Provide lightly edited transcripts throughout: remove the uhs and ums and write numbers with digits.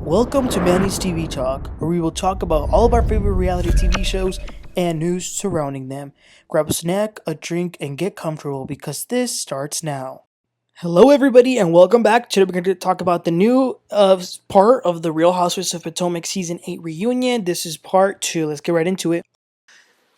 Welcome to Manny's TV Talk, where we will talk about all of our favorite reality TV shows and news surrounding them. Grab a snack, a drink, and get comfortable because this starts now. Hello, everybody, and welcome back. Today we're going to talk about the new part of the Real Housewives of Potomac Season 8 reunion. This is part 2. Let's get right into it.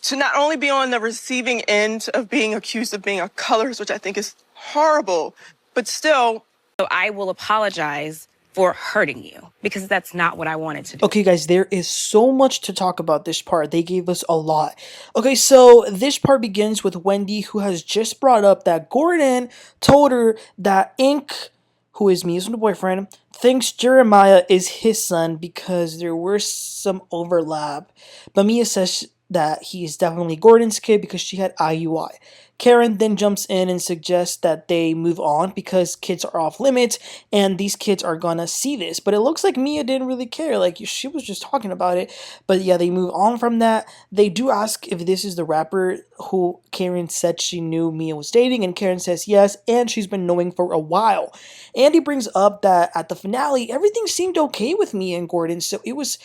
To not only be on the receiving end of being accused of being a colorist, which I think is horrible, but still. So I will apologize for hurting you because that's not what I wanted to do. Okay, guys, there is so much to talk about this part. They gave us a lot. Okay, so this part begins with Wendy, who has just brought up that Gordon told her that Iyke, who is Mia's new boyfriend, thinks Jeremiah is his son because there were some overlap. But Mia says that he is definitely Gordon's kid because she had IUI. Karen then jumps in and suggests that they move on because kids are off limits and these kids are gonna see this. But it looks like Mia didn't really care. Like, she was just talking about it. But yeah, they move on from that. They do ask if this is the rapper who Karen said she knew Mia was dating, and Karen says yes, and she's been knowing for a while. Andy brings up that at the finale, everything seemed okay with Mia and Gordon. So it was,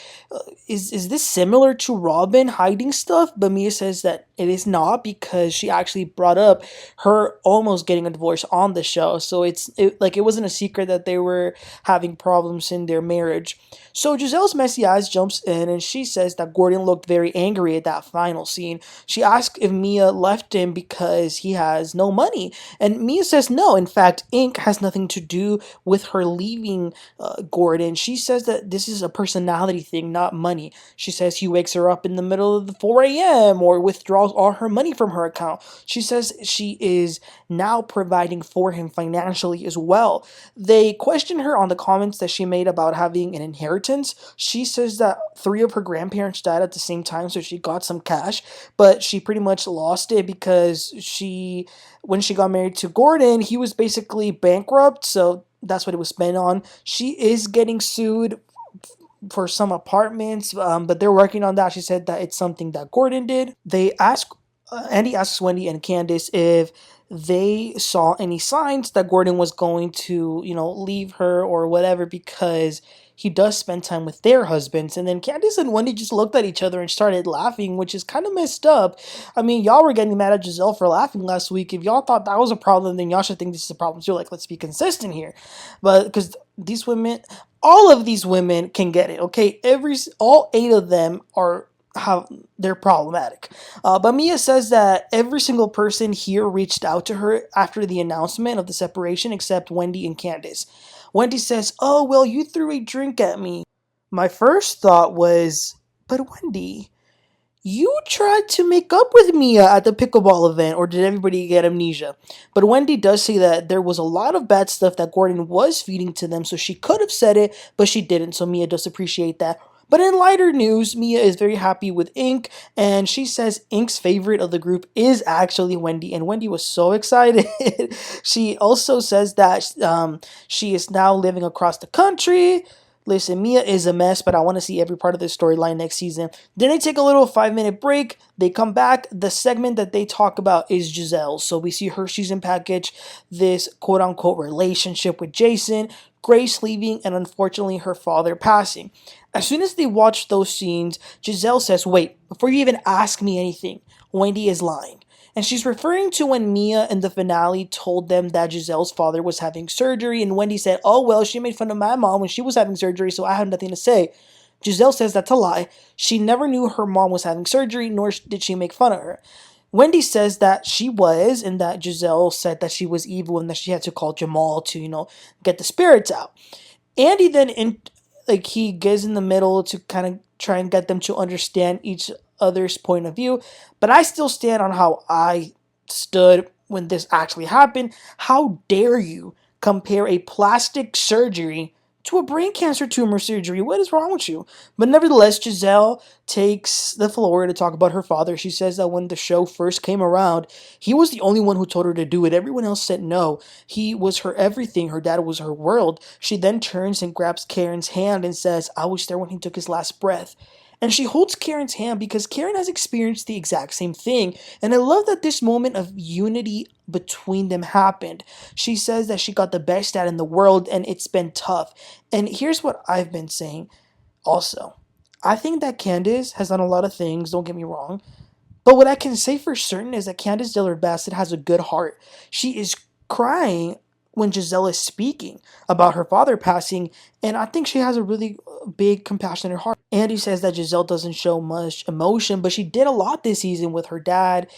is this similar to Robyn hiding stuff? But Mia says that it is not because she actually brought up her almost getting a divorce on the show. So it wasn't a secret that they were having problems in their marriage. So Gizelle's messy eyes jumps in and she says that Gordon looked very angry at that final scene. She asks if Mia left him because he has no money. And Mia says no. In fact, Iyke has nothing to do with her leaving Gordon. She says that this is a personality thing, not money. She says he wakes her up in the middle of the 4 a.m. or withdraws all her money from her account. She says she is now providing for him financially as well. They question her on the comments that she made about having an inheritance. She says that 3 of her grandparents died at the same time, so she got some cash, but she pretty much lost it because when she got married to Gordon, he was basically bankrupt, so that's what it was spent on. She is getting sued for some apartments, but they're working on that. She said that it's something that Gordon did. Andy asks Wendy and Candiace if they saw any signs that Gordon was going to, leave her or whatever because he does spend time with their husbands. And then Candiace and Wendy just looked at each other and started laughing, which is kind of messed up. I mean, y'all were getting mad at Gizelle for laughing last week. If y'all thought that was a problem, then y'all should think this is a problem too. Like, let's be consistent here. But because these women, all of these women can get it, okay? All 8 of them they're problematic. But Mia says that every single person here reached out to her after the announcement of the separation except Wendy and Candiace. Wendy says, "Oh, well, you threw a drink at me." My first thought was, but Wendy, you tried to make up with Mia at the pickleball event, or did everybody get amnesia? But Wendy does say that there was a lot of bad stuff that Gordon was feeding to them, so she could have said it, but she didn't, so Mia does appreciate that. But in lighter news, Mia is very happy with Iyke, and she says Iyke's favorite of the group is actually Wendy, and Wendy was so excited. She also says that she is now living across the country. Listen, Mia is a mess, but I want to see every part of this storyline next season. Then they take a little 5-minute break. They come back. The segment that they talk about is Gizelle. So we see her season package, this quote-unquote relationship with Jason, Grace leaving, and unfortunately her father passing. As soon as they watch those scenes, Gizelle says, "Wait, before you even ask me anything, Wendy is lying." And she's referring to when Mia in the finale told them that Gizelle's father was having surgery, and Wendy said, "Oh, well, she made fun of my mom when she was having surgery, so I have nothing to say." Gizelle says that's a lie. She never knew her mom was having surgery, nor did she make fun of her. Wendy says that she was, and that Gizelle said that she was evil and that she had to call Jamal to, get the spirits out. Andy then, he gets in the middle to kind of try and get them to understand each other's point of view, but I still stand on how I stood when this actually happened. How dare you compare a plastic surgery to a brain cancer tumor surgery? What is wrong with you? But nevertheless, Gizelle takes the floor to talk about her father. She says that when the show first came around, he was the only one who told her to do it. Everyone else said no. He was her everything. Her dad was her world. She then turns and grabs Karen's hand and says, "I was there when he took his last breath." And she holds Karen's hand because Karen has experienced the exact same thing. And I love that this moment of unity between them happened. She says that she got the best dad in the world and it's been tough. And here's what I've been saying also. I think that Candiace has done a lot of things, don't get me wrong. But what I can say for certain is that Candiace Dillard Bassett has a good heart. She is crying when Gizelle is speaking about her father passing, and I think she has a really big, compassionate heart. Andy says that Gizelle doesn't show much emotion, but she did a lot this season with her dad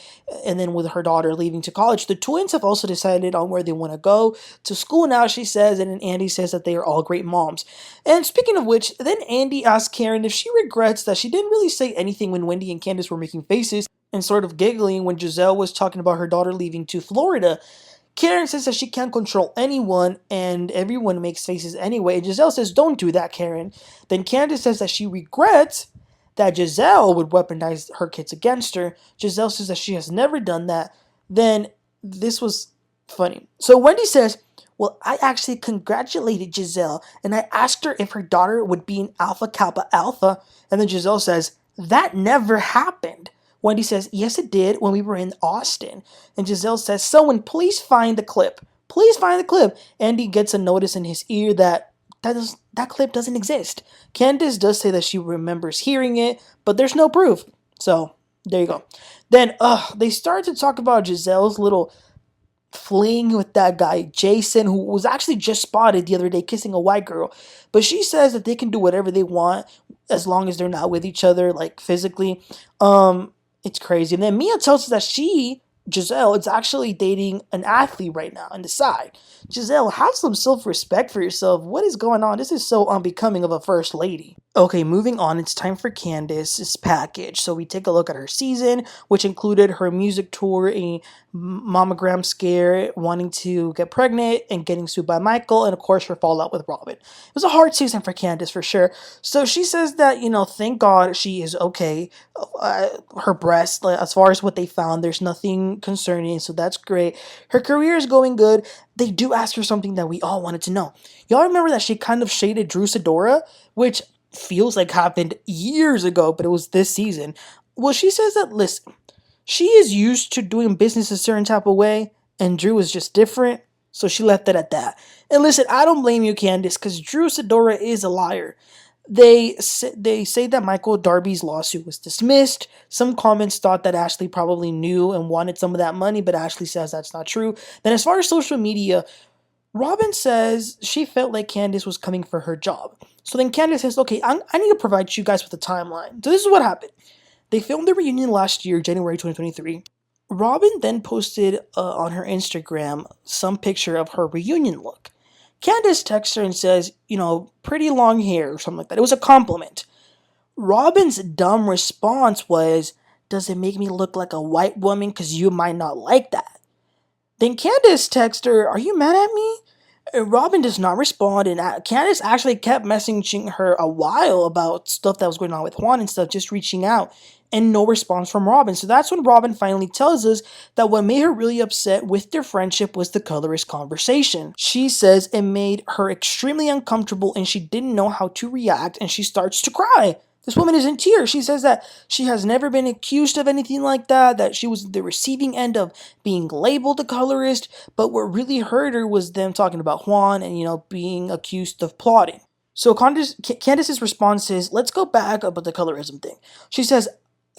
and then with her daughter leaving to college. The twins have also decided on where they want to go to school now, she says, and then Andy says that they are all great moms. And speaking of which, then Andy asks Karen if she regrets that she didn't really say anything when Wendy and Candiace were making faces and sort of giggling when Gizelle was talking about her daughter leaving to Florida. Karen says that she can't control anyone and everyone makes faces anyway. And Gizelle says, don't do that, Karen. Then Candiace says that she regrets that Gizelle would weaponize her kids against her. Gizelle says that she has never done that. Then this was funny. So Wendy says, well, I actually congratulated Gizelle and I asked her if her daughter would be an Alpha Kappa Alpha. And then Gizelle says, that never happened. Wendy says, yes, it did when we were in Austin. And Gizelle says, someone please find the clip. Please find the clip. Andy gets a notice in his ear that clip doesn't exist. Candiace does say that she remembers hearing it, but there's no proof. So, there you go. Then, they start to talk about Gizelle's little fling with that guy, Jason, who was actually just spotted the other day kissing a white girl. But she says that they can do whatever they want as long as they're not with each other, like, physically. It's crazy. And then Mia tells us that Gizelle, is actually dating an athlete right now on the side. Gizelle, have some self-respect for yourself. What is going on? This is so unbecoming of a first lady. Okay, moving on. It's time for Candiace's package. So we take a look at her season, which included her music tour, a mammogram scare, wanting to get pregnant, and getting sued by Michael, and of course her fallout with Robyn. It was a hard season for Candiace for sure. So she says that, thank God she is okay. Her breast, as far as what they found, there's nothing concerning, so that's great. Her career is going good. They do ask her something that we all wanted to know. Y'all remember that she kind of shaded Drew Sidora, which feels like happened years ago, but it was this season. Well, she says that, listen, she is used to doing business a certain type of way, and Drew is just different, so she left it at that. And listen, I don't blame you, Candiace, because Drew Sidora is a liar. They say that Michael Darby's lawsuit was dismissed. Some comments thought that Ashley probably knew and wanted some of that money, but Ashley says that's not true. Then as far as social media, Robyn says she felt like Candiace was coming for her job. So then Candiace says, okay, I need to provide you guys with a timeline. So this is what happened. They filmed the reunion last year, January 2023. Robyn then posted on her Instagram some picture of her reunion look. Candiace texts her and says, pretty long hair or something like that. It was a compliment. Robyn's dumb response was, does it make me look like a white woman? Because you might not like that. Then Candiace texts her, are you mad at me? Robyn does not respond, and Candiace actually kept messaging her a while about stuff that was going on with Juan and stuff, just reaching out, and no response from Robyn. So that's when Robyn finally tells us that what made her really upset with their friendship was the colorist conversation. She says it made her extremely uncomfortable and she didn't know how to react, and she starts to cry. This woman is in tears. She says that she has never been accused of anything like that she was the receiving end of being labeled a colorist, but what really hurt her was them talking about Juan and, being accused of plotting. So Candiace's response is, let's go back about the colorism thing. She says,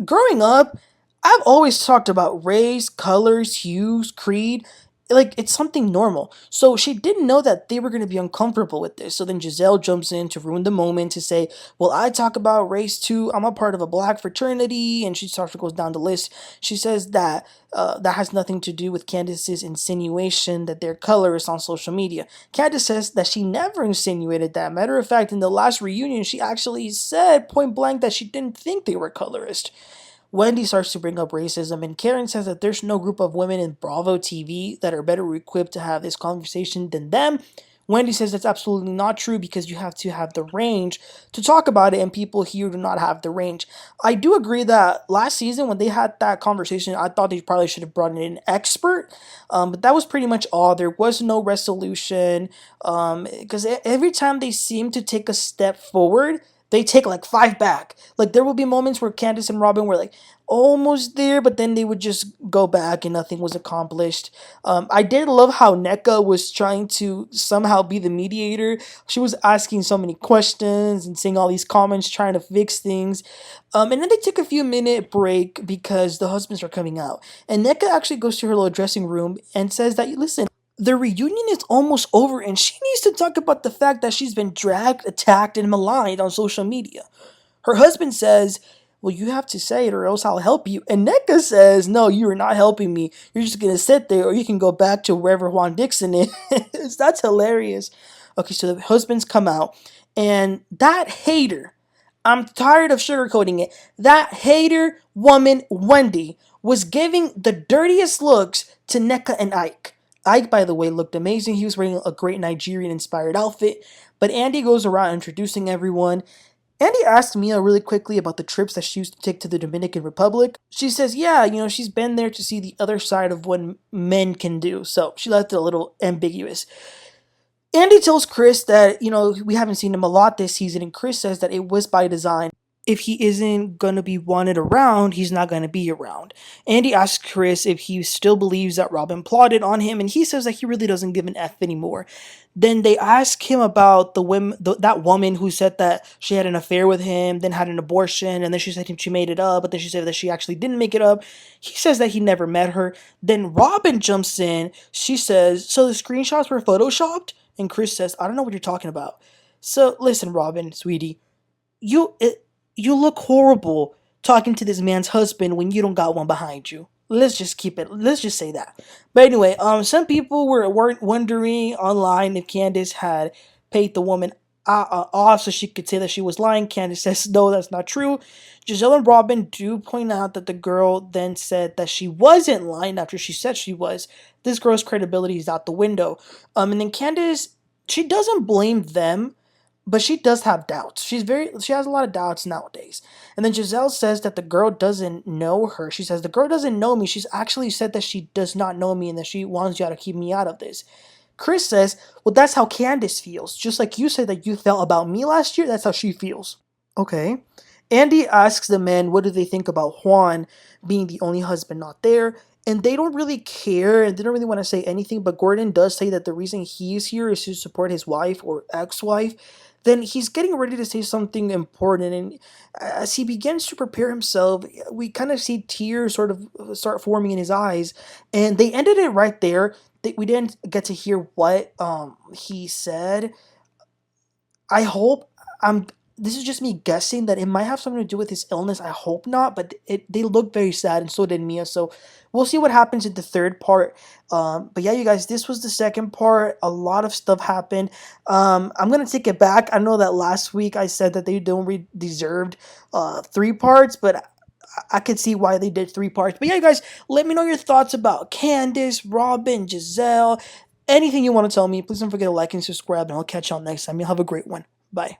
growing up, I've always talked about race, colors, hues, creed. Like, it's something normal. So she didn't know that they were going to be uncomfortable with this. So then Gizelle jumps in to ruin the moment to say, well, I talk about race too. I'm a part of a black fraternity. And she starts to go down the list. She says that that has nothing to do with Candiace's insinuation that they're colorists on social media. Candiace says that she never insinuated that. Matter of fact, in the last reunion, she actually said point blank that she didn't think they were colorist. Wendy starts to bring up racism, and Karen says that there's no group of women in Bravo TV that are better equipped to have this conversation than them. Wendy says that's absolutely not true because you have to have the range to talk about it, and people here do not have the range. I do agree that last season when they had that conversation, I thought they probably should have brought in an expert, but that was pretty much all. There was no resolution because every time they seemed to take a step forward, they take like 5 back. Like there will be moments where Candiace and Robyn were like almost there, but then they would just go back and nothing was accomplished. I did love how Nneka was trying to somehow be the mediator. She was asking so many questions and saying all these comments, trying to fix things. And then they took a few minute break because the husbands are coming out. And Nneka actually goes to her little dressing room and says that, listen, the reunion is almost over and she needs to talk about the fact that she's been dragged, attacked, and maligned on social media. Her husband says, well, you have to say it or else I'll help you. And Nneka says, no, you are not helping me. You're just going to sit there or you can go back to wherever Juan Dixon is. That's hilarious. Okay, so the husbands come out and that hater, I'm tired of sugarcoating it, that hater woman, Wendy, was giving the dirtiest looks to Nneka and Iyke. Iyke, by the way, looked amazing. He was wearing a great Nigerian-inspired outfit. But Andy goes around introducing everyone. Andy asked Mia really quickly about the trips that she used to take to the Dominican Republic. She says, yeah, she's been there to see the other side of what men can do. So she left it a little ambiguous. Andy tells Chris that, we haven't seen him a lot this season, and Chris says that it was by design. If he isn't going to be wanted around, he's not going to be around. Andy asks Chris if he still believes that Robyn plotted on him, and he says that he really doesn't give an F anymore. Then they ask him about that woman who said that she had an affair with him, then had an abortion, and then she said she made it up, but then she said that she actually didn't make it up. He says that he never met her. Then Robyn jumps in. She says, so the screenshots were photoshopped? And Chris says, I don't know what you're talking about. So listen, Robyn, sweetie, you look horrible talking to this man's husband when you don't got one behind you. Let's just say that. But anyway, some people were wondering online if Candiace had paid the woman off so she could say that she was lying. Candiace says, no, that's not true. Gizelle and Robyn do point out that the girl then said that she wasn't lying after she said she was. This girl's credibility is out the window. And then Candiace, she doesn't blame them, but she does have doubts. She has a lot of doubts nowadays. And then Gizelle says that the girl doesn't know her. She says, the girl doesn't know me. She's actually said that she does not know me and that she wants y'all to keep me out of this. Chris says, well, that's how Candiace feels. Just like you said that you felt about me last year, that's how she feels. Okay. Andy asks the men what do they think about Juan being the only husband not there. And they don't really care and they don't really want to say anything. But Gordon does say that the reason he's here is to support his wife or ex-wife. Then he's getting ready to say something important. And as he begins to prepare himself, we kind of see tears sort of start forming in his eyes. And they ended it right there. We didn't get to hear what he said. I hope this is just me guessing that it might have something to do with his illness. I hope not, but they look very sad, and so did Mia. So we'll see what happens in the third part. But yeah, you guys, this was the second part. A lot of stuff happened. I'm gonna take it back. I know that last week I said that they don't deserved 3 parts, but I could see why they did 3 parts. But yeah, you guys, let me know your thoughts about Candiace, Robyn, Gizelle, anything you want to tell me. Please don't forget to like and subscribe, and I'll catch y'all next time. You'll have a great one. Bye.